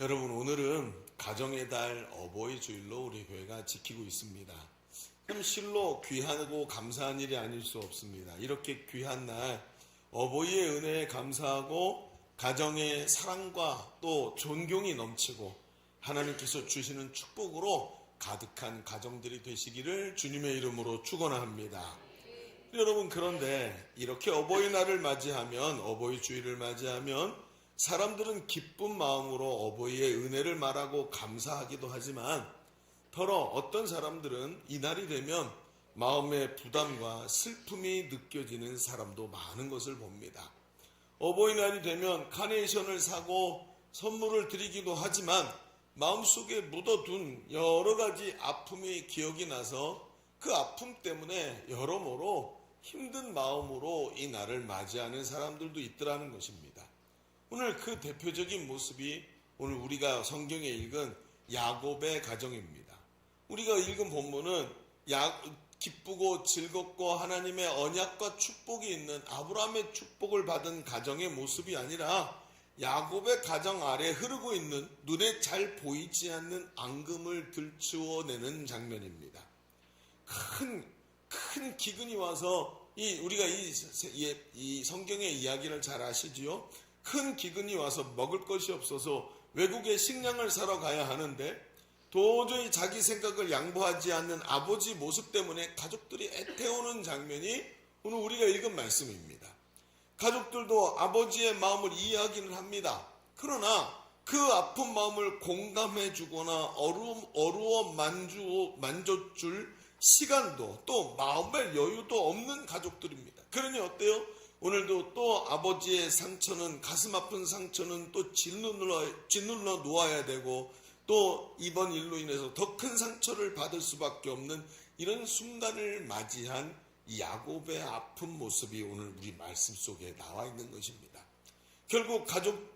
여러분, 오늘은 가정의 달 어버이 주일로 우리 교회가 지키고 있습니다. 그럼 실로 귀하고 감사한 일이 아닐 수 없습니다. 이렇게 귀한 날 어버이의 은혜에 감사하고 가정의 사랑과 또 존경이 넘치고 하나님께서 주시는 축복으로 가득한 가정들이 되시기를 주님의 이름으로 축원합니다. 여러분, 그런데 이렇게 어버이날을 맞이하면, 어버이 주일을 맞이하면 사람들은 기쁜 마음으로 어버이의 은혜를 말하고 감사하기도 하지만 더러 어떤 사람들은 이날이 되면 마음의 부담과 슬픔이 느껴지는 사람도 많은 것을 봅니다. 어버이날이 되면 카네이션을 사고 선물을 드리기도 하지만 마음속에 묻어둔 여러 가지 아픔이 기억이 나서 그 아픔 때문에 여러모로 힘든 마음으로 이 날을 맞이하는 사람들도 있더라는 것입니다. 오늘 그 대표적인 모습이 오늘 우리가 성경에 읽은 야곱의 가정입니다. 우리가 읽은 본문은 기쁘고 즐겁고 하나님의 언약과 축복이 있는 아브라함의 축복을 받은 가정의 모습이 아니라 야곱의 가정 아래 흐르고 있는 눈에 잘 보이지 않는 앙금을 들추어내는 장면입니다. 큰 기근이 와서 우리가 이 성경의 이야기를 잘 아시지요? 큰 기근이 와서 먹을 것이 없어서 외국에 식량을 사러 가야 하는데 도저히 자기 생각을 양보하지 않는 아버지 모습 때문에 가족들이 애태우는 장면이 오늘 우리가 읽은 말씀입니다. 가족들도 아버지의 마음을 이해하기는 합니다. 그러나 그 아픈 마음을 공감해 주거나 어루어 만져줄 시간도 또 마음의 여유도 없는 가족들입니다. 그러니 어때요? 오늘도 또 아버지의 상처는, 가슴 아픈 상처는 또 짓눌러 놓아야 되고 또 이번 일로 인해서 더 큰 상처를 받을 수밖에 없는 이런 순간을 맞이한 이 야곱의 아픈 모습이 오늘 우리 말씀 속에 나와 있는 것입니다. 결국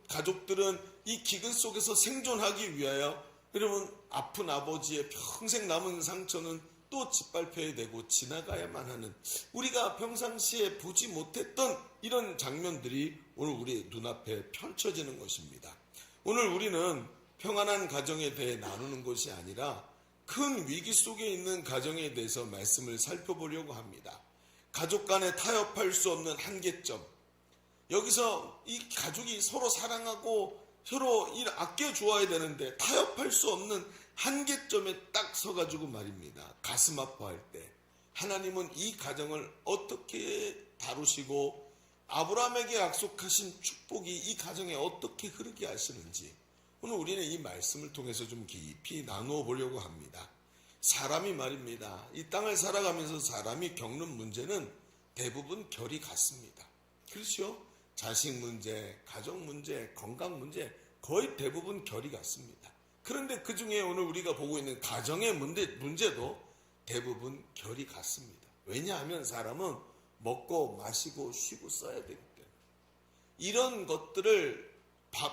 가족들은 이 기근 속에서 생존하기 위하여 여러분 아픈 아버지의 평생 남은 상처는 또 짓밟혀야 되고 지나가야만 하는, 우리가 평상시에 보지 못했던 이런 장면들이 오늘 우리 눈앞에 펼쳐지는 것입니다. 오늘 우리는 평안한 가정에 대해 나누는 것이 아니라 큰 위기 속에 있는 가정에 대해서 말씀을 살펴보려고 합니다. 가족 간에 타협할 수 없는 한계점, 여기서 이 가족이 서로 사랑하고 서로 아껴 주어야 되는데 타협할 수 없는 한계점에 딱 서가지고 말입니다. 가슴 아파할 때 하나님은 이 가정을 어떻게 다루시고 아브라함에게 약속하신 축복이 이 가정에 어떻게 흐르게 하시는지 오늘 우리는 이 말씀을 통해서 좀 깊이 나누어 보려고 합니다. 사람이 말입니다. 이 땅을 살아가면서 사람이 겪는 문제는 대부분 결이 같습니다. 그렇죠? 자식 문제, 가족 문제, 건강 문제 거의 대부분 결이 같습니다. 그런데 그 중에 오늘 우리가 보고 있는 가정의 문제도 대부분 결이 같습니다. 왜냐하면 사람은 먹고 마시고 쉬고 써야 되기 때문에 이런 것들을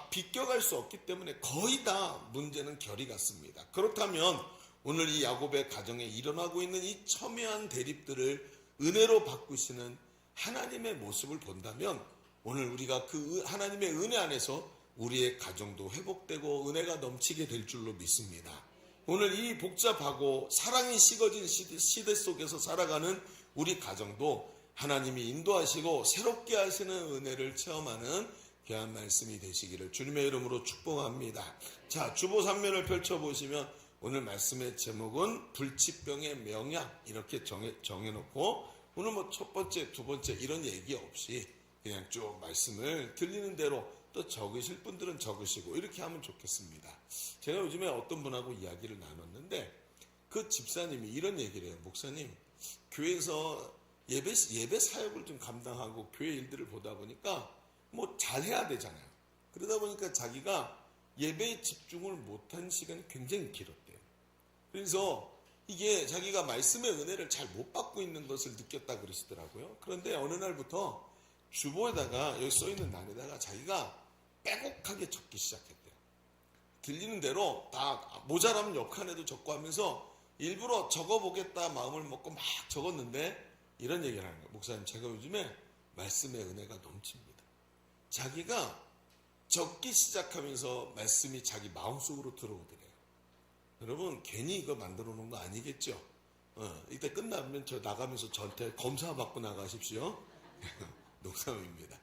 비껴갈 수 없기 때문에 거의 다 문제는 결이 같습니다. 그렇다면 오늘 이 야곱의 가정에 일어나고 있는 이 첨예한 대립들을 은혜로 바꾸시는 하나님의 모습을 본다면 오늘 우리가 그 하나님의 은혜 안에서 우리의 가정도 회복되고 은혜가 넘치게 될 줄로 믿습니다. 오늘 이 복잡하고 사랑이 식어진 시대 속에서 살아가는 우리 가정도 하나님이 인도하시고 새롭게 하시는 은혜를 체험하는 귀한 말씀이 되시기를 주님의 이름으로 축복합니다. 자, 주보 3면을 펼쳐보시면 오늘 말씀의 제목은 불치병의 명약 이렇게 정해놓고 오늘 첫 번째, 두 번째 이런 얘기 없이 그냥 쭉 말씀을 들리는 대로 또 적으실 분들은 적으시고 이렇게 하면 좋겠습니다. 제가 요즘에 어떤 분하고 이야기를 나눴는데 그 집사님이 이런 얘기를 해요. 목사님, 교회에서 예배 사역을 좀 감당하고 교회 일들을 보다 보니까 잘해야 되잖아요. 그러다 보니까 자기가 예배에 집중을 못한 시간이 굉장히 길었대요. 그래서 이게 자기가 말씀의 은혜를 잘 못 받고 있는 것을 느꼈다 그러시더라고요. 그런데 어느 날부터 주보에다가 여기 써있는 난에다가 자기가 빼곡하게 적기 시작했대요. 들리는 대로 다 모자라면 옆칸에도 적고 하면서 일부러 적어보겠다 마음을 먹고 막 적었는데 이런 얘기를 하는 거예요. 목사님, 제가 요즘에 말씀의 은혜가 넘칩니다. 자기가 적기 시작하면서 말씀이 자기 마음속으로 들어오더래요. 여러분 괜히 이거 만들어 놓은 거 아니겠죠? 이때 끝나면 저 나가면서 저한테 검사 받고 나가십시오. 농담입니다.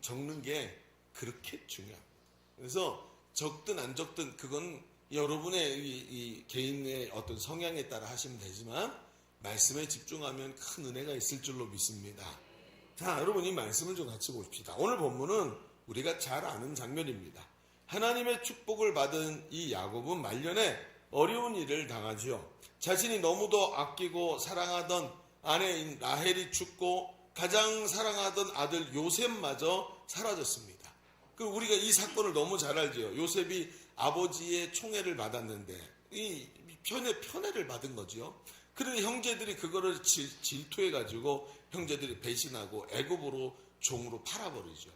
적는 게 그렇게 중요합니다. 그래서 적든 안 적든 그건 여러분의 이 개인의 어떤 성향에 따라 하시면 되지만 말씀에 집중하면 큰 은혜가 있을 줄로 믿습니다. 자, 여러분 이 말씀을 좀 같이 보십시다. 오늘 본문은 우리가 잘 아는 장면입니다. 하나님의 축복을 받은 이 야곱은 말년에 어려운 일을 당하지요. 자신이 너무도 아끼고 사랑하던 아내인 라헬이 죽고 가장 사랑하던 아들 요셉마저 사라졌습니다. 우리가 이 사건을 너무 잘 알죠. 요셉이 아버지의 총애를 받았는데 이 편애를 받은 거죠. 그러니 형제들이 그거를 질투해가지고 형제들이 배신하고 애굽으로 종으로 팔아버리죠.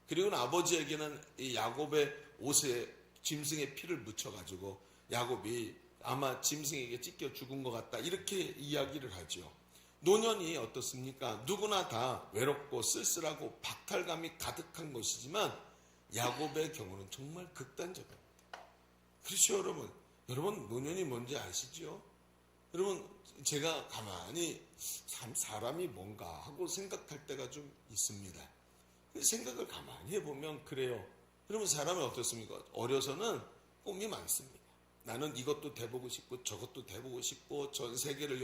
그리고 아버지에게는 이 야곱의 옷에 짐승의 피를 묻혀가지고 야곱이 아마 짐승에게 찢겨 죽은 것 같다 이렇게 이야기를 하죠. 노년이 어떻습니까? 누구나 다 외롭고 쓸쓸하고 박탈감이 가득한 것이지만 야곱의 경우는 정말 극단적입니다. 그렇죠, 여러분? 여러분 노년이 뭔지 아시죠? 여러분 제가 가만히 사람이 뭔가 하고 생각할 때가 좀 있습니다. 생각을 가만히 해보면 그래요. 여러분 사람이 어떻습니까? 어려서는 꿈이 많습니다. 나는 이것도 돼보고 싶고 저것도 돼보고 싶고 전 세계를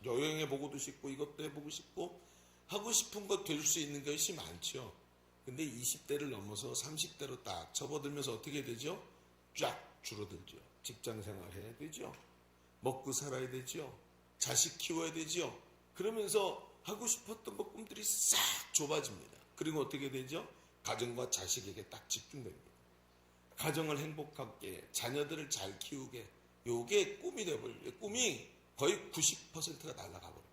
여행해보고도 싶고 이것도 해보고 싶고 하고 싶은 것 될 수 있는 것이 많죠. 근데 20대를 넘어서 30대로 딱 접어들면서 어떻게 되죠? 쫙 줄어들죠. 직장 생활 해야 되죠. 먹고 살아야 되죠. 자식 키워야 되죠. 그러면서 하고 싶었던 것 꿈들이 싹 좁아집니다. 그리고 어떻게 되죠? 가정과 자식에게 딱 집중됩니다. 가정을 행복하게 자녀들을 잘 키우게 요게 꿈이 되어버려요. 꿈이 거의 90%가 날아가 버려요.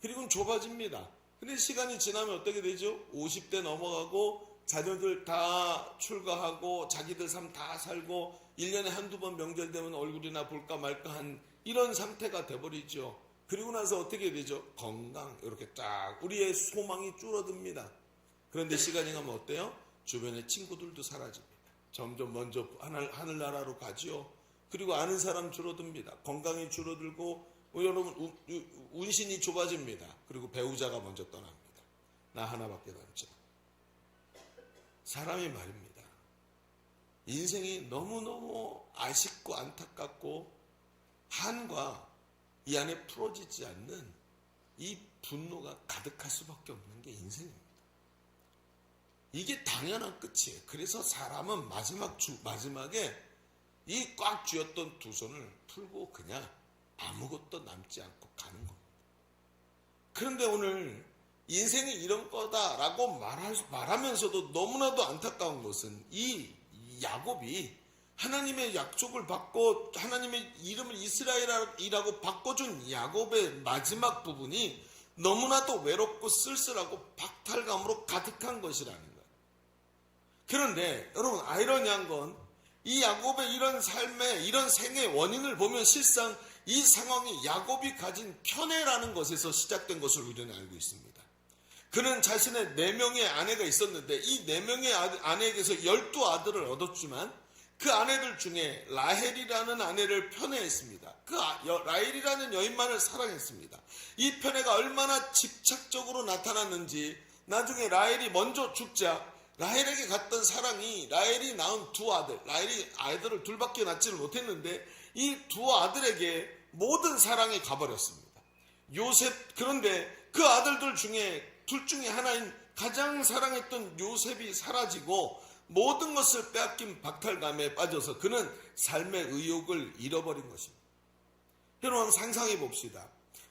그리고 좁아집니다. 근데 시간이 지나면 어떻게 되죠? 50대 넘어가고 자녀들 다 출가하고 자기들 삶 다 살고 1년에 한두 번 명절 되면 얼굴이나 볼까 말까 한 이런 상태가 돼버리죠. 그리고 나서 어떻게 되죠? 건강 이렇게 딱 우리의 소망이 줄어듭니다. 그런데 시간이 가면 어때요? 주변의 친구들도 사라집니다. 점점 먼저 하늘나라로 가지요. 그리고 아는 사람 줄어듭니다. 건강이 줄어들고 여러분 운신이 좁아집니다. 그리고 배우자가 먼저 떠납니다. 나 하나밖에 남죠. 사람이 말입니다. 인생이 너무너무 아쉽고 안타깝고 한과 이 안에 풀어지지 않는 이 분노가 가득할 수밖에 없는 게 인생입니다. 이게 당연한 끝이에요. 그래서 사람은 마지막에 이 꽉 쥐었던 두 손을 풀고 그냥 아무것도 남지 않고 가는 겁니다. 그런데 오늘 인생이 이런 거다라고 말하면서도 너무나도 안타까운 것은 이 야곱이 하나님의 약속을 받고 하나님의 이름을 이스라엘이라고 바꿔준 야곱의 마지막 부분이 너무나도 외롭고 쓸쓸하고 박탈감으로 가득한 것이라는 거예요. 그런데 여러분 아이러니한 건 이 야곱의 이런 삶의 이런 생의 원인을 보면 실상 이 상황이 야곱이 가진 편애라는 것에서 시작된 것을 우리는 알고 있습니다. 그는 자신의 4명의 아내가 있었는데 이 4명의 아내에게서 12아들을 얻었지만 그 아내들 중에 라헬이라는 아내를 편애했습니다. 그 라헬이라는 여인만을 사랑했습니다. 이 편애가 얼마나 집착적으로 나타났는지 나중에 라헬이 먼저 죽자 라헬에게 갔던 사랑이 라헬이 낳은 2아들, 라헬이 아이들을 둘밖에 낳지를 못했는데 이 2아들에게 모든 사랑이 가버렸습니다. 그런데 그 아들들 중에 둘 중에 하나인 가장 사랑했던 요셉이 사라지고 모든 것을 빼앗긴 박탈감에 빠져서 그는 삶의 의욕을 잃어버린 것입니다. 여러분 상상해 봅시다.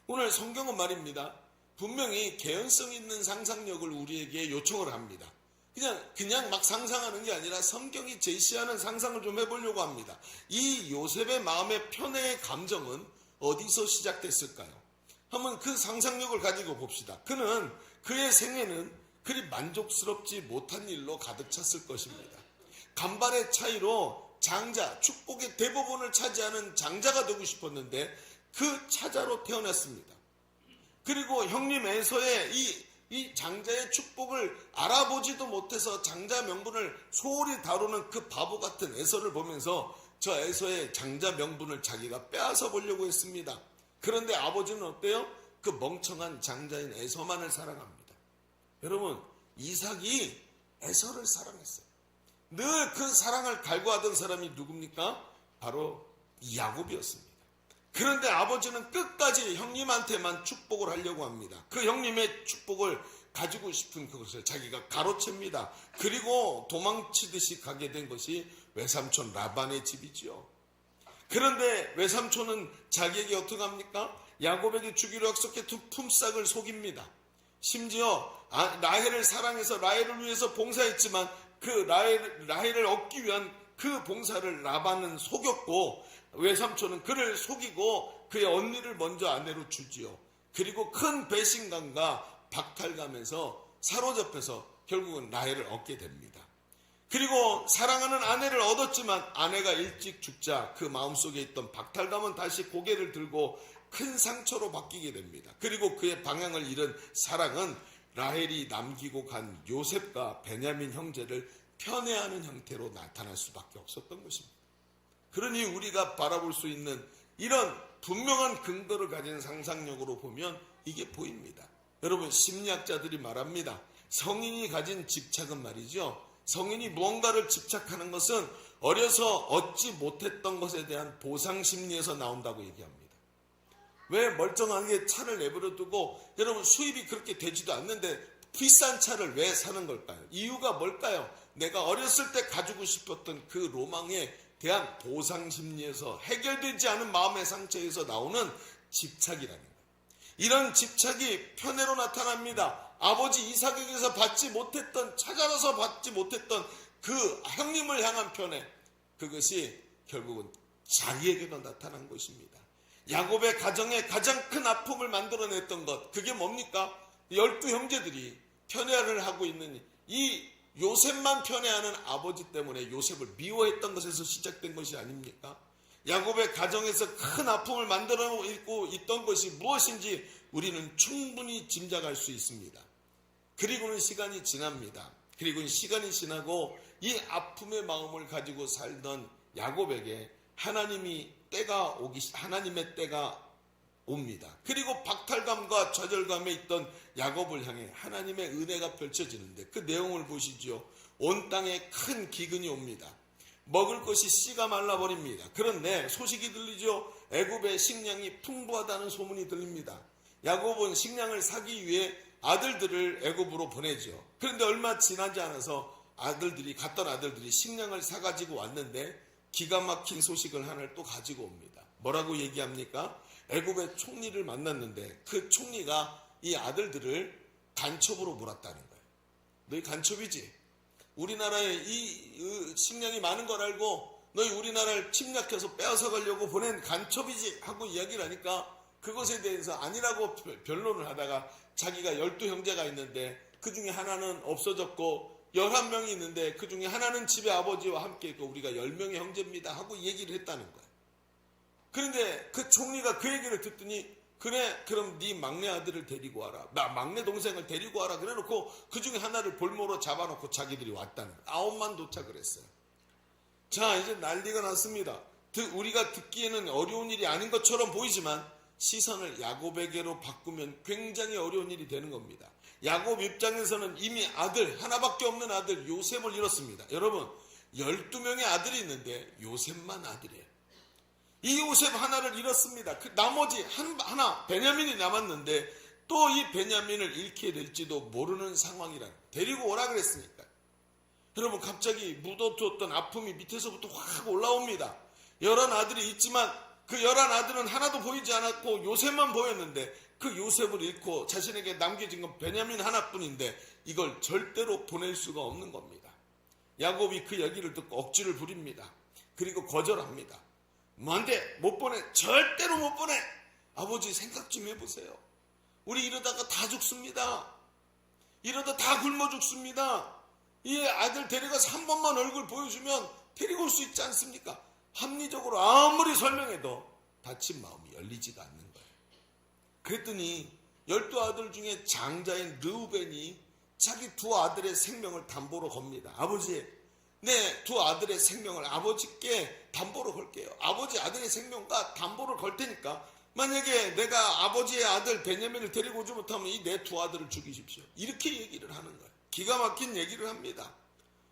오늘 성경은 말입니다. 분명히 개연성 있는 상상력을 우리에게 요청을 합니다. 그냥 막 상상하는 게 아니라 성경이 제시하는 상상을 좀 해보려고 합니다. 이 요셉의 마음의 편애의 감정은 어디서 시작됐을까요? 한번 그 상상력을 가지고 봅시다. 그의 생애는 그리 만족스럽지 못한 일로 가득 찼을 것입니다. 간발의 차이로 축복의 대부분을 차지하는 장자가 되고 싶었는데 그 차자로 태어났습니다. 그리고 형님 에서의 이 이 장자의 축복을 알아보지도 못해서 장자 명분을 소홀히 다루는 그 바보 같은 에서를 보면서 저 에서의 장자 명분을 자기가 빼앗아 보려고 했습니다. 그런데 아버지는 어때요? 그 멍청한 장자인 에서만을 사랑합니다. 여러분, 이삭이 에서를 사랑했어요. 늘 그 사랑을 갈구하던 사람이 누굽니까? 바로 야곱이었습니다. 그런데 아버지는 끝까지 형님한테만 축복을 하려고 합니다. 그 형님의 축복을 가지고 싶은 그것을 자기가 가로챕니다. 그리고 도망치듯이 가게 된 것이 외삼촌 라반의 집이지요. 그런데 외삼촌은 자기에게 어떻게 합니까? 야곱에게 주기로 약속했던 품삯을 속입니다. 심지어 라헬을 사랑해서 라헬을 위해서 봉사했지만 그 라헬을 얻기 위한 그 봉사를 라반은 속였고 외삼촌은 그를 속이고 그의 언니를 먼저 아내로 주지요. 그리고 큰 배신감과 박탈감에서 사로잡혀서 결국은 라헬을 얻게 됩니다. 그리고 사랑하는 아내를 얻었지만 아내가 일찍 죽자 그 마음속에 있던 박탈감은 다시 고개를 들고 큰 상처로 바뀌게 됩니다. 그리고 그의 방향을 잃은 사랑은 라헬이 남기고 간 요셉과 베냐민 형제를 편애하는 형태로 나타날 수밖에 없었던 것입니다. 그러니 우리가 바라볼 수 있는 이런 분명한 근거를 가진 상상력으로 보면 이게 보입니다. 여러분, 심리학자들이 말합니다. 성인이 가진 집착은 말이죠. 성인이 무언가를 집착하는 것은 어려서 얻지 못했던 것에 대한 보상심리에서 나온다고 얘기합니다. 왜 멀쩡하게 차를 내버려 두고 여러분 수입이 그렇게 되지도 않는데 비싼 차를 왜 사는 걸까요? 이유가 뭘까요? 내가 어렸을 때 가지고 싶었던 그 로망에 대한 보상심리에서 해결되지 않은 마음의 상처에서 나오는 집착이라는 거예요. 이런 집착이 편애로 나타납니다. 아버지 이삭에게서 찾아서 받지 못했던 그 형님을 향한 편애, 그것이 결국은 자기에게도 나타난 것입니다. 야곱의 가정에 가장 큰 아픔을 만들어냈던 것, 그게 뭡니까? 12형제들이 편애를 하고 있는 이 요셉만 편애하는 아버지 때문에 요셉을 미워했던 것에서 시작된 것이 아닙니까? 야곱의 가정에서 큰 아픔을 만들어내고 있던 것이 무엇인지 우리는 충분히 짐작할 수 있습니다. 그리고는 시간이 지납니다. 그리고 시간이 지나고 이 아픔의 마음을 가지고 살던 야곱에게 하나님의 때가 옵니다. 그리고 박탈감과 좌절감에 있던 야곱을 향해 하나님의 은혜가 펼쳐지는데 그 내용을 보시죠. 온 땅에 큰 기근이 옵니다. 먹을 것이 씨가 말라버립니다. 그런데 소식이 들리죠. 애굽의 식량이 풍부하다는 소문이 들립니다. 야곱은 식량을 사기 위해 아들들을 애굽으로 보내죠. 그런데 얼마 지나지 않아서 갔던 아들들이 식량을 사가지고 왔는데 기가 막힌 소식을 하나를 또 가지고 옵니다. 뭐라고 얘기합니까? 애굽의 총리를 만났는데 그 총리가 이 아들들을 간첩으로 몰았다는 거예요. 너희 간첩이지? 우리나라에 이 식량이 많은 걸 알고 너희 우리나라를 침략해서 빼앗아 가려고 보낸 간첩이지? 하고 이야기를 하니까 그것에 대해서 아니라고 변론을 하다가 자기가 12형제가 있는데 그 중에 하나는 없어졌고 11명이 있는데 그 중에 하나는 집에 아버지와 함께 있고 우리가 10명의 형제입니다 하고 얘기를 했다는 거예요. 그런데 그 총리가 그 얘기를 듣더니 그래 그럼 네 막내 아들을 데리고 와라. 막내 동생을 데리고 와라. 그래놓고 그 중에 하나를 볼모로 잡아놓고 자기들이 왔다는 거예요. 9만 도착을 했어요. 자, 이제 난리가 났습니다. 우리가 듣기에는 어려운 일이 아닌 것처럼 보이지만 시선을 야곱에게로 바꾸면 굉장히 어려운 일이 되는 겁니다. 야곱 입장에서는 이미 아들, 하나밖에 없는 아들 요셉을 잃었습니다. 여러분, 12명의 아들이 있는데 요셉만 아들이에요. 이 요셉 하나를 잃었습니다. 그 나머지 하나 베냐민이 남았는데 또 이 베냐민을 잃게 될지도 모르는 상황이라 데리고 오라 그랬으니까. 여러분, 갑자기 묻어두었던 아픔이 밑에서부터 확 올라옵니다. 11아들이 있지만 그 11아들은 하나도 보이지 않았고 요셉만 보였는데 그 요셉을 잃고 자신에게 남겨진 건 베냐민 하나뿐인데 이걸 절대로 보낼 수가 없는 겁니다. 야곱이 그 얘기를 듣고 억지를 부립니다. 그리고 거절합니다. 뭔데? 못 보내. 절대로 못 보내. 아버지 생각 좀 해보세요. 우리 이러다가 다 죽습니다. 이러다 다 굶어 죽습니다. 이 아들 데려가서 한 번만 얼굴 보여주면 데리고 올 수 있지 않습니까? 합리적으로 아무리 설명해도 다친 마음이 열리지가 않는 거예요. 그랬더니 12 아들 중에 장자인 르우벤이 자기 2 아들의 생명을 담보로 겁니다. 아버지, 내 2 아들의 생명을 아버지께 담보로 걸게요. 아버지 아들의 생명과 담보를 걸 테니까 만약에 내가 아버지의 아들 베냐민을 데리고 오지 못하면 이 내 2 아들을 죽이십시오. 이렇게 얘기를 하는 거예요. 기가 막힌 얘기를 합니다.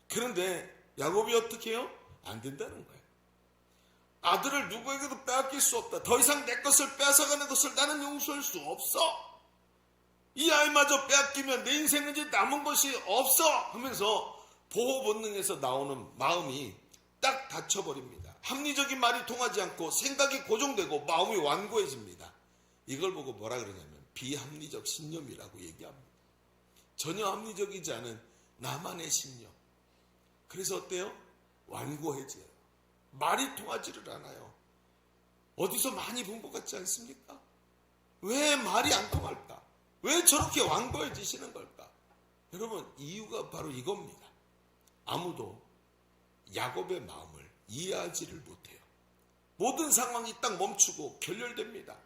그런데 야곱이 어떻게 해요? 안 된다는 거예요. 아들을 누구에게도 빼앗길 수 없다. 더 이상 내 것을 빼앗아가는 것을 나는 용서할 수 없어. 이 아이마저 빼앗기면 내 인생은 이제 남은 것이 없어 하면서 보호 본능에서 나오는 마음이 딱 닫혀버립니다. 합리적인 말이 통하지 않고 생각이 고정되고 마음이 완고해집니다. 이걸 보고 뭐라 그러냐면 비합리적 신념이라고 얘기합니다. 전혀 합리적이지 않은 나만의 신념. 그래서 어때요? 완고해져요. 말이 통하지를 않아요. 어디서 많이 본 것 같지 않습니까? 왜 말이 안 통할까? 왜 저렇게 완고해지시는 걸까? 여러분, 이유가 바로 이겁니다. 아무도 야곱의 마음을 이해하지를 못해요. 모든 상황이 딱 멈추고 결렬됩니다.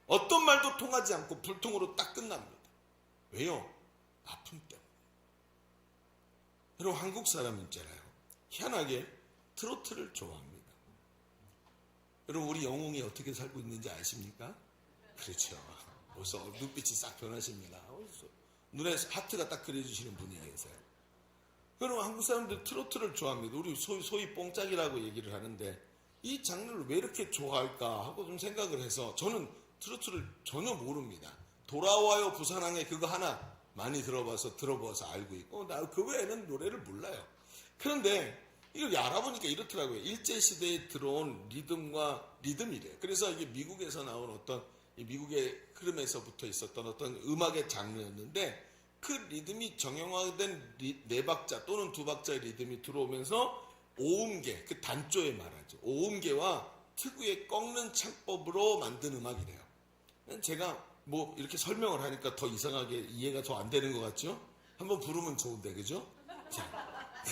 어떤 말도 통하지 않고 불통으로 딱 끝납니다. 왜요? 아픔 때문에. 여러분, 한국 사람 있잖아요. 희한하게 트로트를 좋아합니다. 여러분, 우리 영웅이 어떻게 살고 있는지 아십니까? 그렇죠. 벌써 눈빛이 싹 변하십니다. 눈에 하트가 딱 그려주시는 분이 계세요. 여러분, 한국 사람들 트로트를 좋아합니다. 우리 소위 뽕짝이라고 얘기를 하는데 이 장르를 왜 이렇게 좋아할까 하고 좀 생각을 해서 저는 트로트를 전혀 모릅니다. 돌아와요 부산항에 그거 하나 많이 들어봐서 알고 있고 나 그 외에는 노래를 몰라요. 그런데 이걸 알아보니까 이렇더라고요. 일제시대에 들어온 리듬이래요. 그래서 이게 미국에서 나온 어떤 미국의 흐름에서부터 있었던 어떤 음악의 장르였는데 그 리듬이 정형화된 4박자 또는 2박자의 리듬이 들어오면서 오음계, 그 단조에 말하죠. 오음계와 특유의 꺾는 창법으로 만든 음악이래요. 제가 뭐 이렇게 설명을 하니까 더 이상하게 이해가 더 안 되는 것 같죠? 한번 부르면 좋은데, 그죠? 자.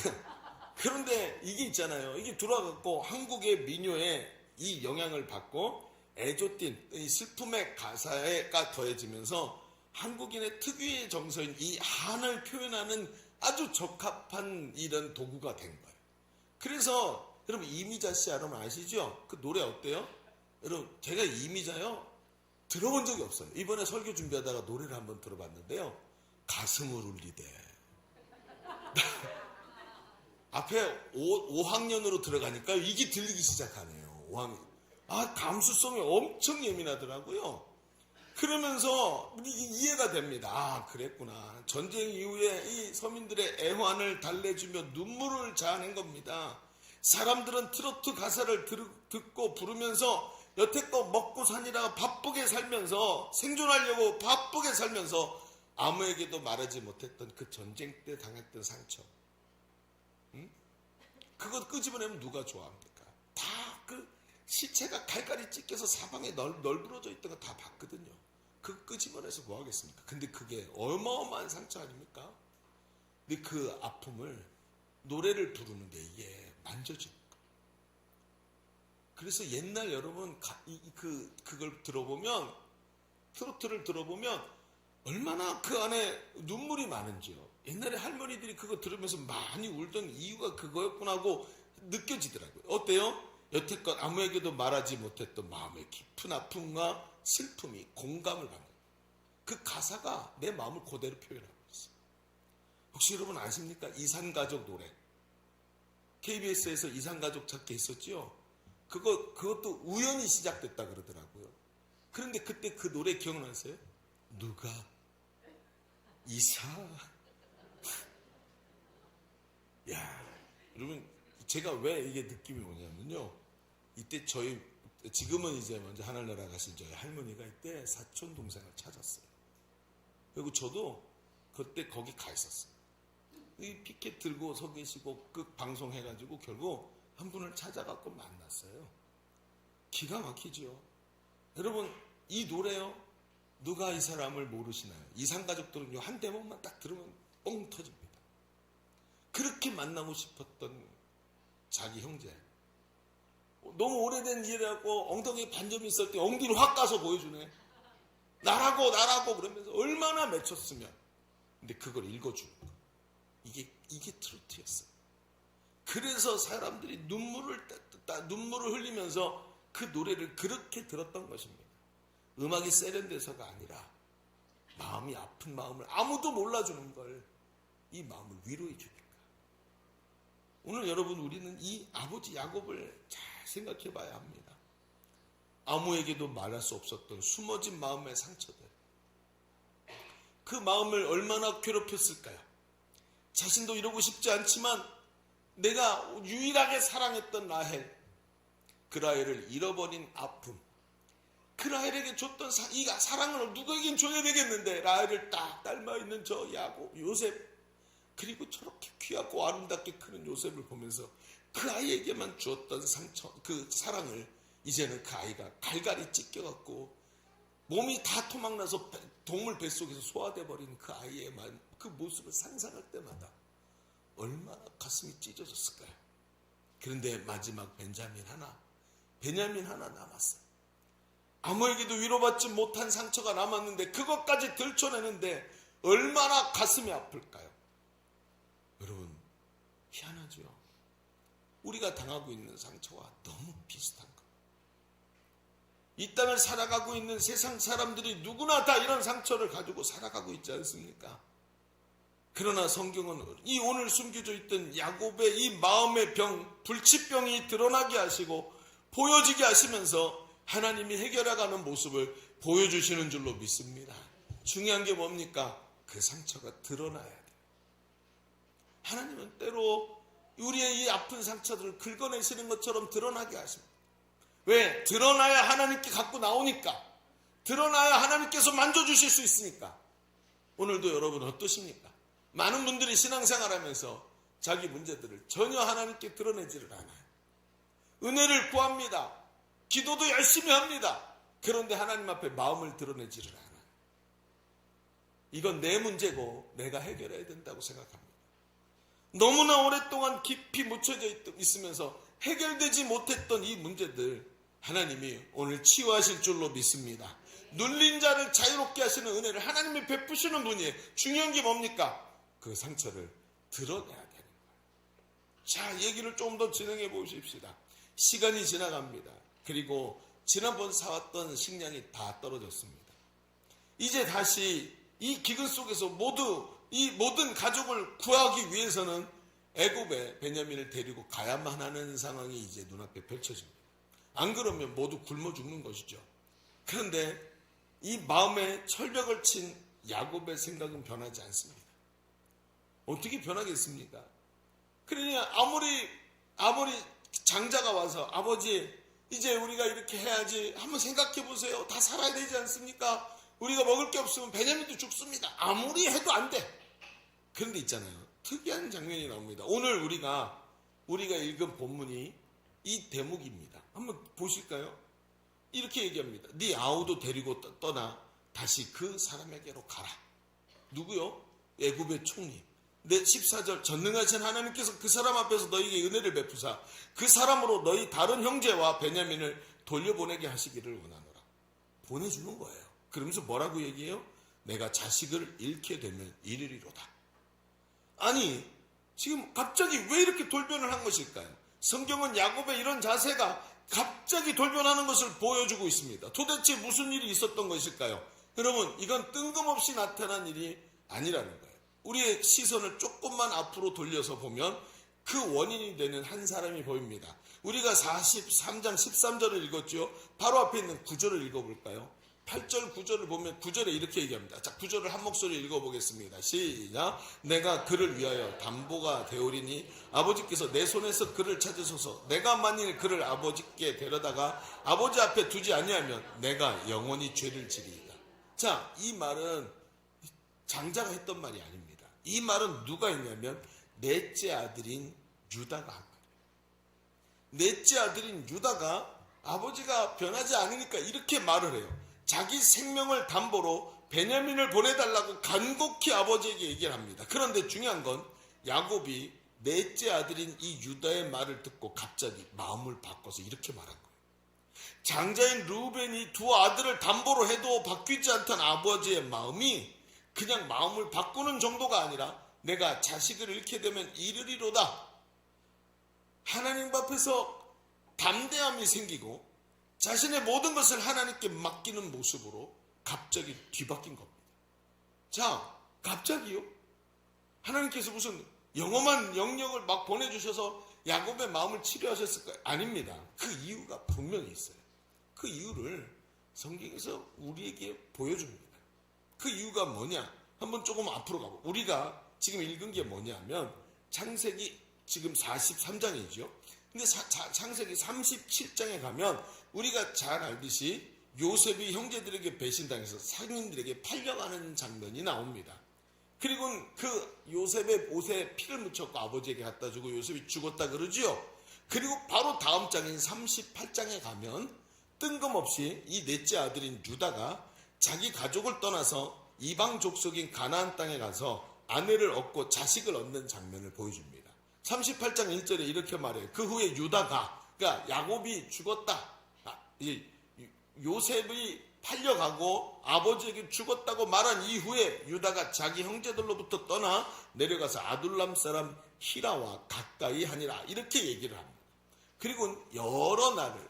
그런데 이게 있잖아요. 이게 들어와갖고 한국의 민요에 이 영향을 받고 애조띤, 이 슬픔의 가사가 더해지면서 한국인의 특유의 정서인 이 한을 표현하는 아주 적합한 이런 도구가 된 거예요. 그래서 여러분 이미자 씨 여러분 아시죠? 그 노래 어때요? 여러분 제가 이미자요 들어본 적이 없어요. 이번에 설교 준비하다가 노래를 한번 들어봤는데요. 가슴을 울리대. 앞에 5학년으로 들어가니까 이게 들리기 시작하네요. 5학년. 감수성이 엄청 예민하더라고요. 그러면서 이해가 됩니다. 아, 그랬구나. 전쟁 이후에 이 서민들의 애환을 달래주며 눈물을 자아낸 겁니다. 사람들은 트로트 가사를 듣고 부르면서 여태껏 먹고 사니라 바쁘게 살면서 생존하려고 바쁘게 살면서 아무에게도 말하지 못했던 그 전쟁 때 당했던 상처. 그거 끄집어내면 누가 좋아합니까? 다 그 시체가 갈갈이 찢겨서 사방에 널브러져 있던 거 다 봤거든요. 그거 끄집어내서 뭐 하겠습니까? 근데 그게 어마어마한 상처 아닙니까? 근데 그 아픔을 노래를 부르는데 이게 만져집니다. 그래서 옛날 여러분 그걸 들어보면 트로트를 들어보면 얼마나 그 안에 눈물이 많은지요. 옛날에 할머니들이 그거 들으면서 많이 울던 이유가 그거였구나 하고 느껴지더라고요. 어때요? 여태껏 아무에게도 말하지 못했던 마음의 깊은 아픔과 슬픔이 공감을 받는 그 가사가 내 마음을 그대로 표현하고 있어요. 혹시 여러분 아십니까? 이산가족 노래. KBS에서 이산가족 찾기 했었지요. 그것도 우연히 시작됐다 그러더라고요. 그런데 그때 그 노래 기억나세요? 누가 이사. 야, 여러분 제가 왜 이게 느낌이 오냐면요. 이때 지금은 이제 먼저 하늘나라 가신 저희 할머니가 이때 사촌 동생을 찾았어요. 그리고 저도 그때 거기 가 있었어요. 이 피켓 들고 서 계시고 그 방송해가지고 결국 한 분을 찾아갖고 만났어요. 기가 막히죠. 여러분 이 노래요. 누가 이 사람을 모르시나요? 이산가족들은요 한 대목만 딱 들으면 뻥 터집니다. 그렇게 만나고 싶었던 자기 형제. 너무 오래된 일이라고 엉덩이에 반점이 있을 때 엉덩이를 확 까서 보여주네. 나라고 그러면서 얼마나 맺혔으면. 근데 그걸 읽어주는 거. 이게 트로트였어요. 그래서 사람들이 눈물을 흘리면서 그 노래를 그렇게 들었던 것입니다. 음악이 세련돼서가 아니라 마음이 아픈 마음을 아무도 몰라주는 걸 이 마음을 위로해 주니까. 오늘 여러분, 우리는 이 아버지 야곱을 잘 생각해 봐야 합니다. 아무에게도 말할 수 없었던 숨어진 마음의 상처들, 그 마음을 얼마나 괴롭혔을까요? 자신도 이러고 싶지 않지만 내가 유일하게 사랑했던 라헬, 그 라헬을 잃어버린 아픔, 그 라헬에게 줬던 이 사랑을 누구에겐 줘야 되겠는데 라헬을 딱 닮아있는 저 야곱, 요셉, 그리고 저렇게 귀하고 아름답게 크는 요셉을 보면서 그 아이에게만 주었던 상처, 그 사랑을 이제는 그 아이가 갈갈이 찢겨갖고 몸이 다 토막나서 동물 뱃속에서 소화돼 버린 그 아이의 그 모습을 상상할 때마다 얼마나 가슴이 찢어졌을까요? 그런데 마지막 베냐민 하나 남았어요. 아무에게도 위로받지 못한 상처가 남았는데 그것까지 들춰내는데 얼마나 가슴이 아플까요? 여러분, 희한하죠? 우리가 당하고 있는 상처와 너무 비슷한 것. 이 땅을 살아가고 있는 세상 사람들이 누구나 다 이런 상처를 가지고 살아가고 있지 않습니까? 그러나 성경은 이 오늘 숨겨져 있던 야곱의 이 마음의 병, 불치병이 드러나게 하시고 보여지게 하시면서 하나님이 해결해가는 모습을 보여주시는 줄로 믿습니다. 중요한 게 뭡니까? 그 상처가 드러나야 돼요. 하나님은 때로 우리의 이 아픈 상처들을 긁어내시는 것처럼 드러나게 하십니다. 왜? 드러나야 하나님께 갖고 나오니까. 드러나야 하나님께서 만져주실 수 있으니까. 오늘도 여러분 어떠십니까? 많은 분들이 신앙생활하면서 자기 문제들을 전혀 하나님께 드러내지를 않아요. 은혜를 구합니다. 기도도 열심히 합니다. 그런데 하나님 앞에 마음을 드러내지를 않아요. 이건 내 문제고 내가 해결해야 된다고 생각합니다. 너무나 오랫동안 깊이 묻혀져 있으면서 해결되지 못했던 이 문제들 하나님이 오늘 치유하실 줄로 믿습니다. 눌린 자를 자유롭게 하시는 은혜를 하나님이 베푸시는 분이에요. 중요한 게 뭡니까? 그 상처를 드러내야 되는 거예요. 자, 얘기를 좀 더 진행해 보십시다. 시간이 지나갑니다. 그리고 지난번 사왔던 식량이 다 떨어졌습니다. 이제 다시 이 기근 속에서 이 모든 가족을 구하기 위해서는 애굽에 베냐민을 데리고 가야만 하는 상황이 이제 눈앞에 펼쳐집니다. 안 그러면 모두 굶어 죽는 것이죠. 그런데 이 마음에 철벽을 친 야곱의 생각은 변하지 않습니다. 어떻게 변하겠습니까? 그러니 아무리 장자가 와서 아버지 이제 우리가 이렇게 해야지 한번 생각해 보세요. 다 살아야 되지 않습니까? 우리가 먹을 게 없으면 베냐민도 죽습니다. 아무리 해도 안 돼. 그런데 있잖아요. 특이한 장면이 나옵니다. 오늘 우리가 읽은 본문이 이 대목입니다. 한번 보실까요? 이렇게 얘기합니다. 네 아우도 데리고 떠나 다시 그 사람에게로 가라. 누구요? 애굽의 총리. 내 14절 전능하신 하나님께서 그 사람 앞에서 너희에게 은혜를 베푸사 그 사람으로 너희 다른 형제와 베냐민을 돌려보내게 하시기를 원하노라. 보내주는 거예요. 그러면서 뭐라고 얘기해요? 내가 자식을 잃게 되면 이르리로다. 아니, 지금 갑자기 왜 이렇게 돌변을 한 것일까요? 성경은 야곱의 이런 자세가 갑자기 돌변하는 것을 보여주고 있습니다. 도대체 무슨 일이 있었던 것일까요? 여러분, 이건 뜬금없이 나타난 일이 아니라는 거예요. 우리의 시선을 조금만 앞으로 돌려서 보면 그 원인이 되는 한 사람이 보입니다. 우리가 43장 13절을 읽었죠. 바로 앞에 있는 9절을 읽어볼까요? 8절 9절을 보면 9절에 이렇게 얘기합니다. 자, 9절을 한 목소리 읽어보겠습니다. 시작. 내가 그를 위하여 담보가 되오리니 아버지께서 내 손에서 그를 찾으소서. 내가 만일 그를 아버지께 데려다가 아버지 앞에 두지 아니하면 내가 영원히 죄를 지리이다. 자, 이 말은 장자가 했던 말이 아닙니다. 이 말은 누가 했냐면 넷째 아들인 유다가 한 말이에요. 넷째 아들인 유다가 아버지가 변하지 않으니까 이렇게 말을 해요. 자기 생명을 담보로 베냐민을 보내달라고 간곡히 아버지에게 얘기를 합니다. 그런데 중요한 건 야곱이 넷째 아들인 이 유다의 말을 듣고 갑자기 마음을 바꿔서 이렇게 말한 거예요. 장자인 르우벤이 두 아들을 담보로 해도 바뀌지 않던 아버지의 마음이 그냥 마음을 바꾸는 정도가 아니라 내가 자식을 잃게 되면 이르리로다. 하나님 앞에서 담대함이 생기고 자신의 모든 것을 하나님께 맡기는 모습으로 갑자기 뒤바뀐 겁니다. 자, 갑자기요? 하나님께서 무슨 영험한 영역을 막 보내주셔서 야곱의 마음을 치료하셨을까요? 아닙니다. 그 이유가 분명히 있어요. 그 이유를 성경에서 우리에게 보여줍니다. 그 이유가 뭐냐? 한번 조금 앞으로 가고, 우리가 지금 읽은 게 뭐냐면 창세기 지금 43장이죠. 근데 창세기 37장에 가면 우리가 잘 알듯이 요셉이 형제들에게 배신당해서 상인들에게 팔려가는 장면이 나옵니다. 그리고 그 요셉의 옷에 피를 묻혔고 아버지에게 갖다 주고 요셉이 죽었다 그러지요. 그리고 바로 다음 장인 38장에 가면 뜬금없이 이 넷째 아들인 유다가 자기 가족을 떠나서 이방 족속인 가나안 땅에 가서 아내를 얻고 자식을 얻는 장면을 보여줍니다. 38장 1절에 이렇게 말해요. 그 후에 유다가, 그러니까 야곱이 죽었다. 요셉이 팔려가고 아버지에게 죽었다고 말한 이후에 유다가 자기 형제들로부터 떠나 내려가서 아둘람 사람 히라와 가까이 하니라. 이렇게 얘기를 합니다. 그리고 여러 날을,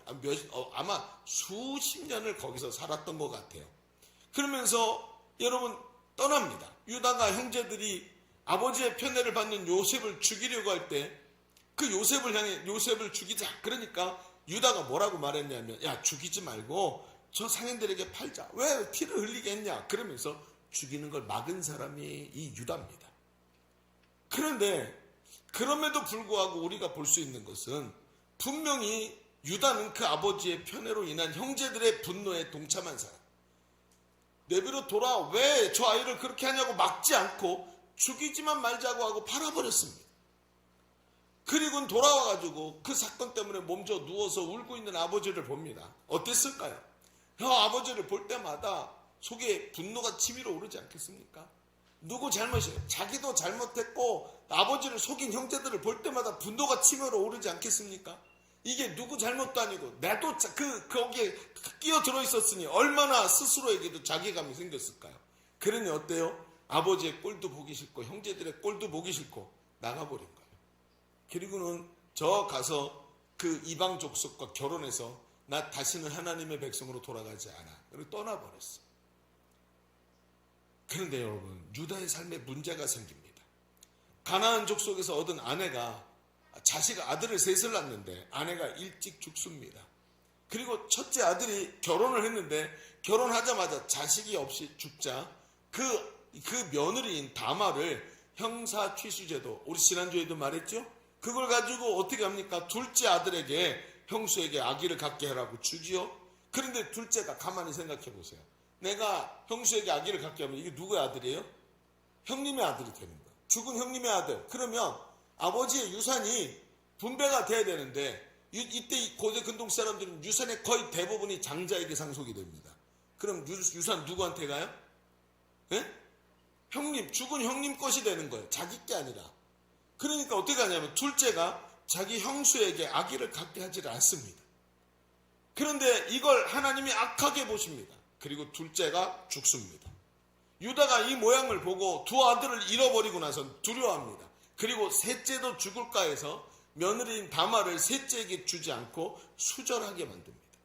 아마 수십 년을 거기서 살았던 것 같아요. 그러면서 여러분 떠납니다. 유다가 형제들이 아버지의 편애를 받는 요셉을 죽이려고 할 때 그 요셉을 향해 요셉을 죽이자. 그러니까 유다가 뭐라고 말했냐면, 야, 죽이지 말고 저 상인들에게 팔자. 왜 피를 흘리게 했냐? 그러면서 죽이는 걸 막은 사람이 이 유다입니다. 그런데 그럼에도 불구하고 우리가 볼 수 있는 것은 분명히 유다는 그 아버지의 편애로 인한 형제들의 분노에 동참한 사람. 내비로 돌아 왜 저 아이를 그렇게 하냐고 막지 않고 죽이지만 말자고 하고 팔아버렸습니다. 그리고 돌아와가지고 그 사건 때문에 몸져 누워서 울고 있는 아버지를 봅니다. 어땠을까요? 아버지를 볼 때마다 속에 분노가 치밀어 오르지 않겠습니까? 누구 잘못이에요? 자기도 잘못했고 아버지를 속인 형제들을 볼 때마다 분노가 치밀어 오르지 않겠습니까? 이게 누구 잘못도 아니고 나도 거기에 끼어들어 있었으니 얼마나 스스로에게도 자괴감이 생겼을까요? 그러니 어때요? 아버지의 꼴도 보기 싫고 형제들의 꼴도 보기 싫고 나가버린 거예요. 그리고는 저 가서 그 이방 족속과 결혼해서 나 다시는 하나님의 백성으로 돌아가지 않아. 그리고 떠나버렸어. 그런데 여러분, 유다의 삶에 문제가 생깁니다. 가나안 족속에서 얻은 아내가 아들을 셋을 낳는데 아내가 일찍 죽습니다. 그리고 첫째 아들이 결혼을 했는데 결혼하자마자 자식이 없이 죽자 그 며느리인 다말을 형사 취수제도, 우리 지난주에도 말했죠? 그걸 가지고 어떻게 합니까? 둘째 아들에게 형수에게 아기를 갖게 하라고 주지요. 그런데 둘째가 가만히 생각해 보세요. 내가 형수에게 아기를 갖게 하면 이게 누구의 아들이에요? 형님의 아들이 되는 거예요. 죽은 형님의 아들. 그러면 아버지의 유산이 분배가 돼야 되는데 이때 고대 근동 사람들은 유산의 거의 대부분이 장자에게 상속이 됩니다. 그럼 유산 누구한테 가요? 예? 형님, 죽은 형님 것이 되는 거예요. 자기 게 아니라. 그러니까 어떻게 하냐면 둘째가 자기 형수에게 아기를 갖게 하지를 않습니다. 그런데 이걸 하나님이 악하게 보십니다. 그리고 둘째가 죽습니다. 유다가 이 모양을 보고 두 아들을 잃어버리고 나선 두려워합니다. 그리고 셋째도 죽을까 해서 며느리인 다말을 셋째에게 주지 않고 수절하게 만듭니다.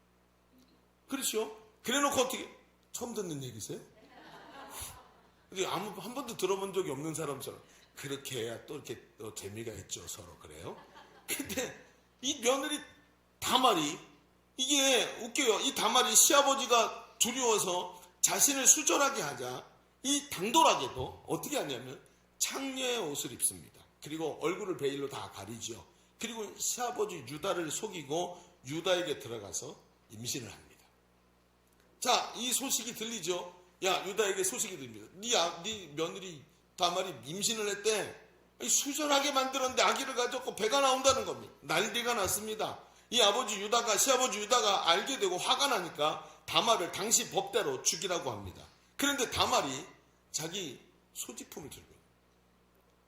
그렇죠? 그래놓고 어떻게, 처음 듣는 얘기세요? 한 번도 들어본 적이 없는 사람처럼 그렇게 해야 또 이렇게 또 재미가 있죠. 서로 그래요. 근데 이 며느리 다말이, 이게 웃겨요. 이 다말이 시아버지가 두려워서 자신을 수절하게 하자 이 당돌하게도 어떻게 하냐면 창녀의 옷을 입습니다. 그리고 얼굴을 베일로 다 가리죠. 그리고 시아버지 유다를 속이고 유다에게 들어가서 임신을 합니다. 자, 이 소식이 들리죠. 야, 유다에게 소식이 들립니다. 네 며느리 다말이 임신을 했대. 수절하게 만들었는데 아기를 가졌고 배가 나온다는 겁니다. 난리가 났습니다. 이 시아버지 유다가 알게 되고 화가 나니까 다말을 당시 법대로 죽이라고 합니다. 그런데 다말이 자기 소지품을 들고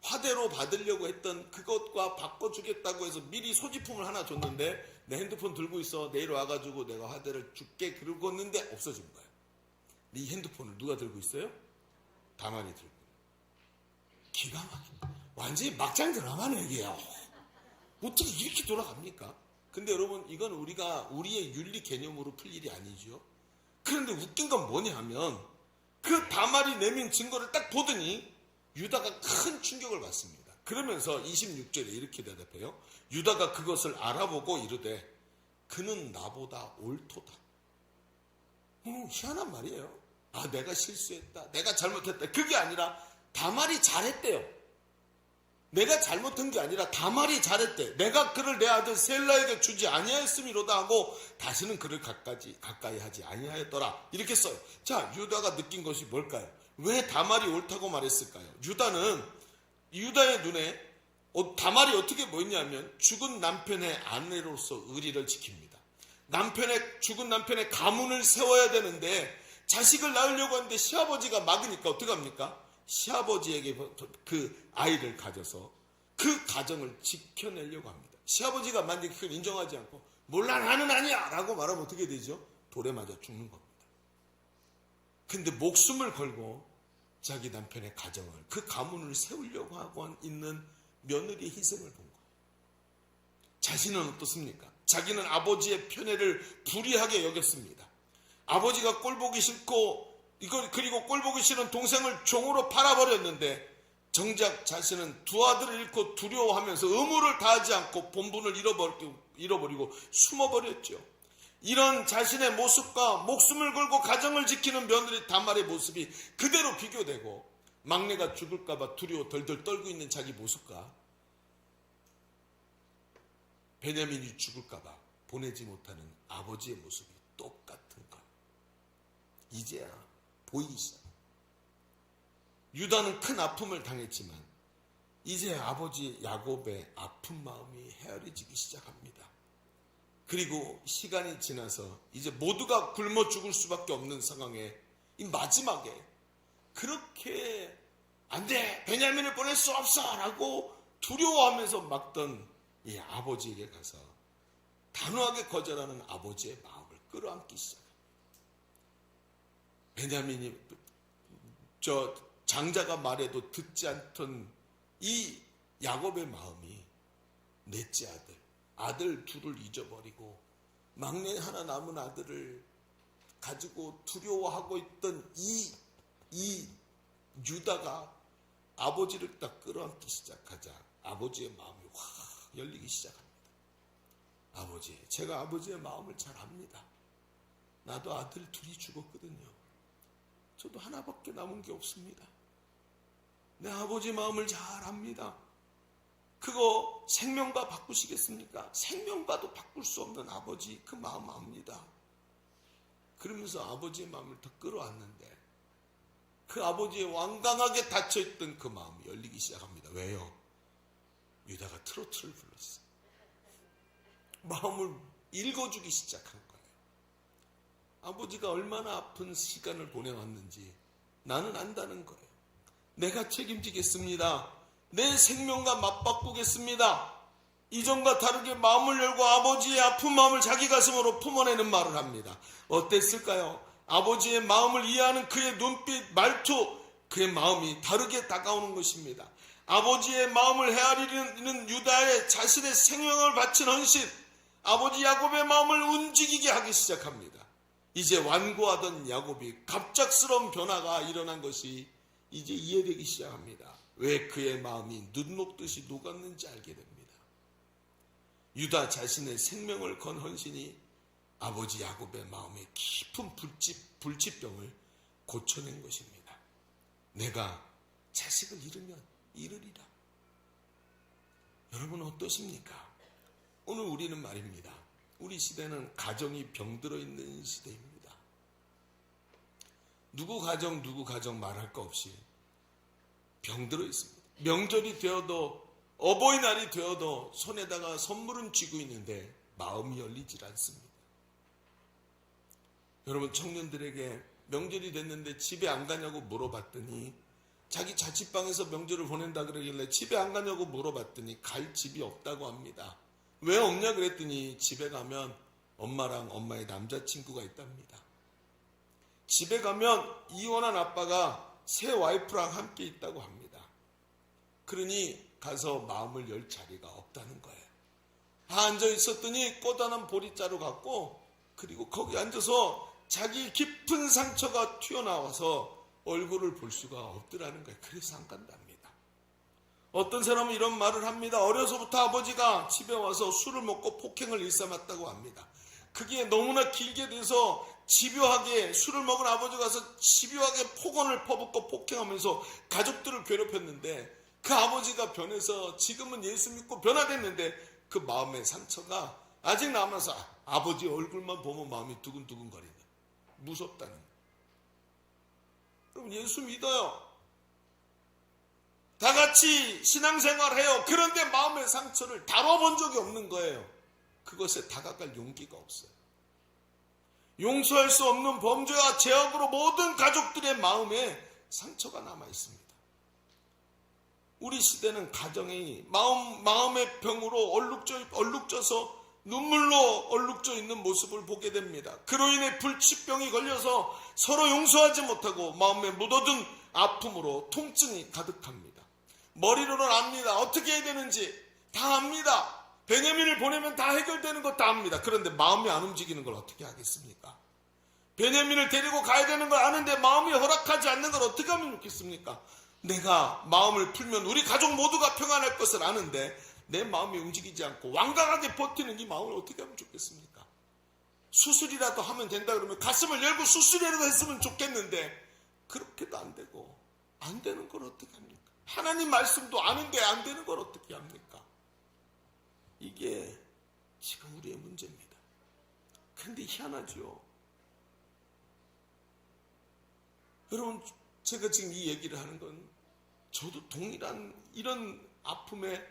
화대로 받으려고 했던 그것과 바꿔주겠다고 해서 미리 소지품을 하나 줬는데 내 핸드폰 들고 있어. 내일 와가지고 내가 화대를 줄게. 그러고 있는데 없어진 거예요. 네 핸드폰을 누가 들고 있어요? 다말이 들고. 기가 막힙니다. 완전히 막장 드라마네 이게요. 어떻게 이렇게 돌아갑니까? 근데 여러분 이건 우리의 윤리 개념으로 풀 일이 아니죠. 그런데 웃긴 건 뭐냐 하면 그 다말이 내민 증거를 딱 보더니 유다가 큰 충격을 받습니다. 그러면서 26절에 이렇게 대답해요. 유다가 그것을 알아보고 이르되 그는 나보다 옳도다. 희한한 말이에요. 아, 내가 실수했다. 내가 잘못했다. 그게 아니라 다말이 잘했대요. 내가 잘못한 게 아니라 다말이 잘했대. 내가 그를 내 아들 셀라에게 주지 아니하였음이로다 하고 다시는 그를 가까이 하지 아니하였더라. 이렇게 써요. 자, 유다가 느낀 것이 뭘까요? 왜 다말이 옳다고 말했을까요? 유다의 눈에 다말이 어떻게 보였냐면 죽은 남편의 아내로서 의리를 지킵니다. 죽은 남편의 가문을 세워야 되는데 자식을 낳으려고 하는데 시아버지가 막으니까 어떡합니까? 시아버지에게 그 아이를 가져서 그 가정을 지켜내려고 합니다. 시아버지가 만약에 그걸 인정하지 않고 몰라 나는 아니야 라고 말하면 어떻게 되죠? 돌에 맞아 죽는 겁니다. 근데 목숨을 걸고 자기 남편의 가정을 그 가문을 세우려고 하고 있는 며느리의 희생을 본 거예요. 자신은 어떻습니까? 자기는 아버지의 편애를 불이하게 여겼습니다. 아버지가 꼴보기 싫고 그리고 꼴보기 싫은 동생을 종으로 팔아버렸는데 정작 자신은 두 아들을 잃고 두려워하면서 의무를 다하지 않고 본분을 잃어버리고 숨어버렸죠. 이런 자신의 모습과 목숨을 걸고 가정을 지키는 며느리 다말의 모습이 그대로 비교되고 막내가 죽을까봐 두려워 덜덜 떨고 있는 자기 모습과 베냐민이 죽을까봐 보내지 못하는 아버지의 모습이 똑같은 것. 이제야 보이기 시작. 유다는 큰 아픔을 당했지만 이제 아버지 야곱의 아픈 마음이 헤아려지기 시작합니다. 그리고 시간이 지나서 이제 모두가 굶어 죽을 수밖에 없는 상황에 이 마지막에 그렇게 안 돼! 베냐민을 보낼 수 없어! 라고 두려워하면서 막던 이 아버지에게 가서 단호하게 거절하는 아버지의 마음을 끌어안기 시작합니다. 베냐민이 장자가 말해도 듣지 않던 이 야곱의 마음이 넷째 아들 둘을 잊어버리고 막내 하나 남은 아들을 가지고 두려워하고 있던 이 유다가 아버지를 딱 끌어안기 시작하자 아버지의 마음이 확 열리기 시작합니다. 아버지, 제가 아버지의 마음을 잘 압니다. 나도 아들 둘이 죽었거든요. 저도 하나밖에 남은 게 없습니다. 내 아버지 마음을 잘 압니다. 그거 생명과 바꾸시겠습니까? 생명과도 바꿀 수 없는 아버지 그 마음 압니다. 그러면서 아버지의 마음을 더 끌어안는데 그 아버지의 완강하게 닫혀있던 그 마음이 열리기 시작합니다. 왜요? 유다가 트로트를 불렀어요. 마음을 읽어주기 시작한 거예요. 아버지가 얼마나 아픈 시간을 보내왔는지 나는 안다는 거예요. 내가 책임지겠습니다. 내 생명과 맞바꾸겠습니다. 이전과 다르게 마음을 열고 아버지의 아픈 마음을 자기 가슴으로 품어내는 말을 합니다. 어땠을까요? 아버지의 마음을 이해하는 그의 눈빛, 말투, 그의 마음이 다르게 다가오는 것입니다. 아버지의 마음을 헤아리는 유다의 자신의 생명을 바친 헌신, 아버지 야곱의 마음을 움직이게 하기 시작합니다. 이제 완고하던 야곱이 갑작스러운 변화가 일어난 것이 이제 이해되기 시작합니다. 왜 그의 마음이 눈 녹듯이 녹았는지 알게 됩니다. 유다 자신의 생명을 건 헌신이 아버지 야곱의 마음에 깊은 불치병을 고쳐낸 것입니다. 내가 자식을 잃으면 잃으리라. 여러분 어떠십니까? 오늘 우리는 말입니다. 우리 시대는 가정이 병들어 있는 시대입니다. 누구 가정 말할 거 없이 병들어 있습니다. 명절이 되어도 어버이날이 되어도 손에다가 선물은 쥐고 있는데 마음이 열리질 않습니다. 여러분 청년들에게 명절이 됐는데 집에 안 가냐고 물어봤더니 자기 자취방에서 명절을 보낸다 그러길래 집에 안 가냐고 물어봤더니 갈 집이 없다고 합니다. 왜 없냐 그랬더니 집에 가면 엄마랑 엄마의 남자친구가 있답니다. 집에 가면 이혼한 아빠가 새 와이프랑 함께 있다고 합니다. 그러니 가서 마음을 열 자리가 없다는 거예요. 앉아 있었더니 꼬다난 보리자루 갖고 그리고 거기 앉아서 자기 깊은 상처가 튀어나와서 얼굴을 볼 수가 없더라는 거예요. 그래서 안 간답니다. 어떤 사람은 이런 말을 합니다. 어려서부터 아버지가 집에 와서 술을 먹고 폭행을 일삼았다고 합니다. 그게 너무나 길게 돼서 집요하게 술을 먹은 아버지가 가서 집요하게 폭언을 퍼붓고 폭행하면서 가족들을 괴롭혔는데 그 아버지가 변해서 지금은 예수 믿고 변화됐는데 그 마음의 상처가 아직 남아서 아버지 얼굴만 보면 마음이 두근두근거리는 무섭다는 거예요. 여러분 예수 믿어요. 다 같이 신앙생활해요. 그런데 마음의 상처를 다뤄본 적이 없는 거예요. 그것에 다가갈 용기가 없어요. 용서할 수 없는 범죄와 죄악으로 모든 가족들의 마음에 상처가 남아 있습니다. 우리 시대는 가정이 마음의 병으로 얼룩져서 눈물로 얼룩져 있는 모습을 보게 됩니다. 그로 인해 불치병이 걸려서 서로 용서하지 못하고 마음에 묻어둔 아픔으로 통증이 가득합니다. 머리로는 압니다. 어떻게 해야 되는지 다 압니다. 베냐민을 보내면 다 해결되는 것 다 압니다. 그런데 마음이 안 움직이는 걸 어떻게 하겠습니까? 베냐민을 데리고 가야 되는 걸 아는데 마음이 허락하지 않는 걸 어떻게 하면 좋겠습니까? 내가 마음을 풀면 우리 가족 모두가 평안할 것을 아는데 내 마음이 움직이지 않고 완강하게 버티는 이 마음을 어떻게 하면 좋겠습니까? 수술이라도 하면 된다 그러면 가슴을 열고 수술이라도 했으면 좋겠는데 그렇게도 안 되고 안 되는 걸 어떻게 합니까? 하나님 말씀도 아는데 안 되는 걸 어떻게 합니까? 이게 지금 우리의 문제입니다. 그런데 희한하죠. 여러분 제가 지금 이 얘기를 하는 건 저도 동일한 이런 아픔에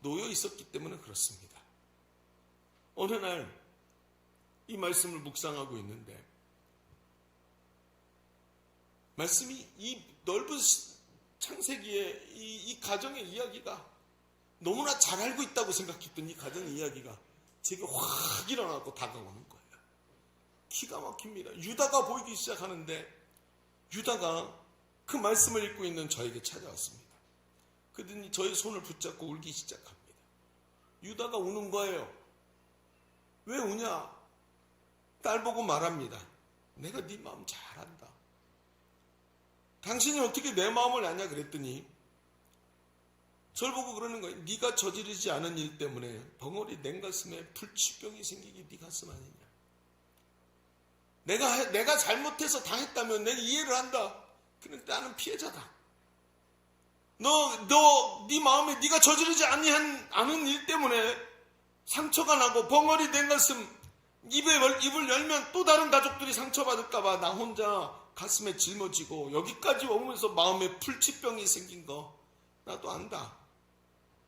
놓여 있었기 때문에 그렇습니다. 어느 날 이 말씀을 묵상하고 있는데 말씀이 이 넓은 창세기에 이 가정의 이야기가 너무나 잘 알고 있다고 생각했던 이 가정의 이야기가 제게 확 일어나고 다가오는 거예요. 기가 막힙니다. 유다가 보이기 시작하는데 유다가 그 말씀을 읽고 있는 저에게 찾아왔습니다. 그러더니 저의 손을 붙잡고 울기 시작합니다. 유다가 우는 거예요. 왜 우냐? 딸 보고 말합니다. 내가 네 마음 잘 안다. 당신이 어떻게 내 마음을 아냐 그랬더니 저를 보고 그러는 거예요. 네가 저지르지 않은 일 때문에 벙어리 냉가슴에 불치병이 생기기 네 가슴 아니냐. 내가 잘못해서 당했다면 내가 이해를 한다. 그런데 나는 피해자다. 네 마음에 네가 저지르지 않은 일 때문에 상처가 나고 벙어리 냉가슴 입을 열면 또 다른 가족들이 상처받을까봐 나 혼자 가슴에 짊어지고 여기까지 오면서 마음에 불치병이 생긴 거 나도 안다.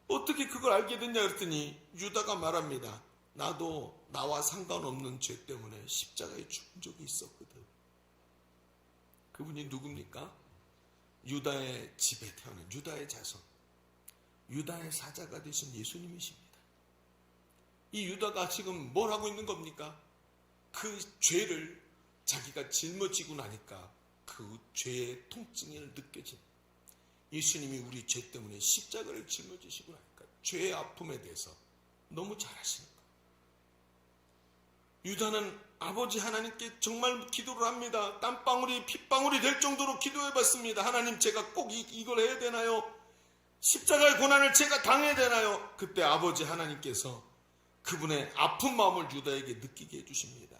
어떻게 그걸 알게 됐냐 그랬더니 유다가 말합니다. 나도 나와 상관없는 죄 때문에 십자가에 죽은 적이 있었거든. 그분이 누굽니까? 유다의 집에 태어난 유다의 자손, 유다의 사자가 되신 예수님이십니다. 이 유다가 지금 뭘 하고 있는 겁니까? 그 죄를 자기가 짊어지고 나니까 그 죄의 통증을 느껴진 예수님이 우리 죄 때문에 십자가를 짊어지시고 나니까 죄의 아픔에 대해서 너무 잘 아시는 거예요. 유다는 아버지 하나님께 정말 기도를 합니다. 땀방울이 핏방울이 될 정도로 기도해봤습니다. 하나님 제가 꼭 이걸 해야 되나요? 십자가의 고난을 제가 당해야 되나요? 그때 아버지 하나님께서 그분의 아픈 마음을 유다에게 느끼게 해주십니다.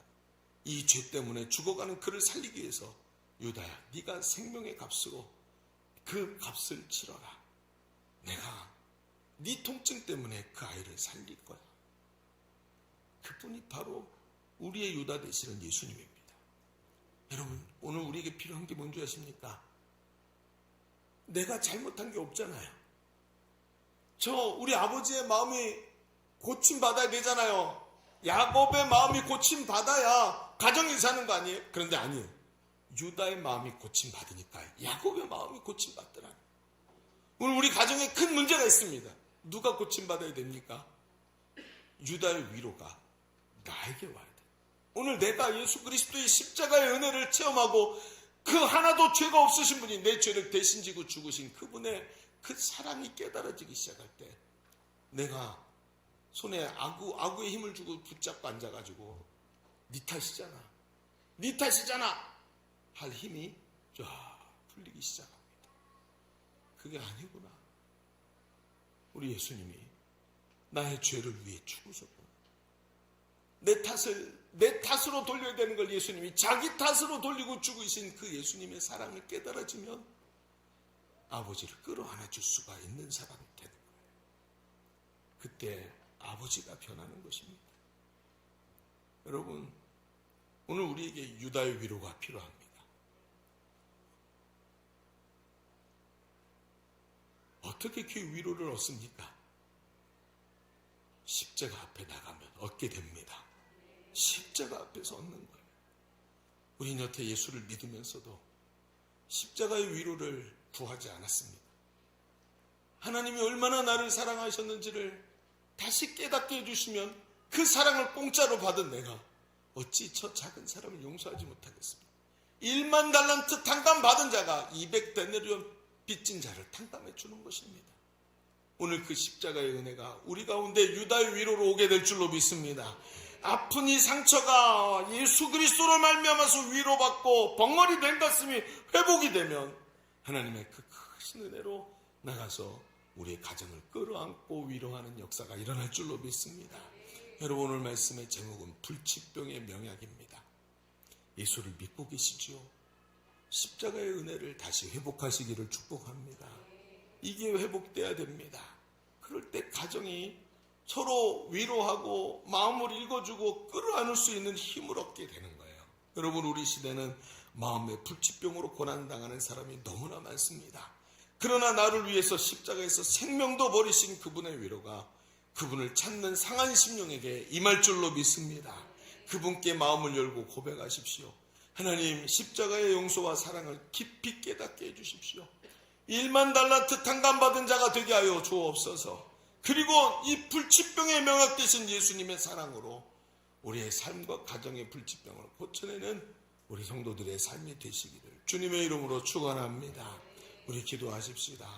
이 죄 때문에 죽어가는 그를 살리기 위해서 유다야 네가 생명의 값으로 그 값을 치러라. 내가 네 통증 때문에 그 아이를 살릴 거야. 그분이 바로 우리의 유다 되시는 예수님입니다. 여러분 오늘 우리에게 필요한 게 뭔지 아십니까? 내가 잘못한 게 없잖아요. 우리 아버지의 마음이 고침받아야 되잖아요. 야곱의 마음이 고침받아야 가정이 사는 거 아니에요? 그런데 아니에요. 유다의 마음이 고침받으니까 야곱의 마음이 고침받더라. 오늘 우리 가정에 큰 문제가 있습니다. 누가 고침받아야 됩니까? 유다의 위로가 나에게 와야 돼. 오늘 내가 예수 그리스도의 십자가의 은혜를 체험하고 그 하나도 죄가 없으신 분이 내 죄를 대신 지고 죽으신 그분의 그 사랑이 깨달아지기 시작할 때 내가 손에 아구의 힘을 주고 붙잡고 앉아가지고 네 탓이잖아 할 힘이 쫙 풀리기 시작합니다. 그게 아니구나. 우리 예수님이 나의 죄를 위해 죽으셨구나. 내 탓으로 돌려야 되는 걸 예수님이 자기 탓으로 돌리고 죽으신 그 예수님의 사랑을 깨달아지면 아버지를 끌어안아 줄 수가 있는 사람이 되는 거예요. 그때 아버지가 변하는 것입니다. 여러분, 오늘 우리에게 유다의 위로가 필요합니다. 어떻게 그 위로를 얻습니까? 십자가 앞에 나가면 얻게 됩니다. 십자가 앞에서 얻는 거예요. 우리는 여태 예수를 믿으면서도 십자가의 위로를 구하지 않았습니다. 하나님이 얼마나 나를 사랑하셨는지를 다시 깨닫게 해주시면 그 사랑을 공짜로 받은 내가 어찌 저 작은 사람을 용서하지 못하겠습니까? 1만 달란트 탕감 받은 자가 200데나리온 빚진 자를 탕감해 주는 것입니다. 오늘 그 십자가의 은혜가 우리 가운데 유다의 위로로 오게 될 줄로 믿습니다. 아픈 이 상처가 예수 그리스도로 말미암아서 위로받고 벙어리 된 가슴이 회복이 되면 하나님의 그 크신 은혜로 나가서 우리의 가정을 끌어안고 위로하는 역사가 일어날 줄로 믿습니다. 여러분, 오늘 말씀의 제목은 불치병의 명약입니다. 예수를 믿고 계시지요? 십자가의 은혜를 다시 회복하시기를 축복합니다. 이게 회복돼야 됩니다. 그럴 때 가정이 서로 위로하고 마음을 읽어주고 끌어안을 수 있는 힘을 얻게 되는 거예요. 여러분, 우리 시대는 마음의 불치병으로 고난당하는 사람이 너무나 많습니다. 그러나 나를 위해서 십자가에서 생명도 버리신 그분의 위로가 그분을 찾는 상한 심령에게 임할 줄로 믿습니다. 그분께 마음을 열고 고백하십시오. 하나님, 십자가의 용서와 사랑을 깊이 깨닫게 해주십시오. 1만 달란트 탕감받은 자가 되게 하여 주옵소서. 그리고 이 불치병에 명약되신 예수님의 사랑으로 우리의 삶과 가정의 불치병을 고쳐내는 우리 성도들의 삶이 되시기를 주님의 이름으로 축원합니다. 우리 기도하십시다.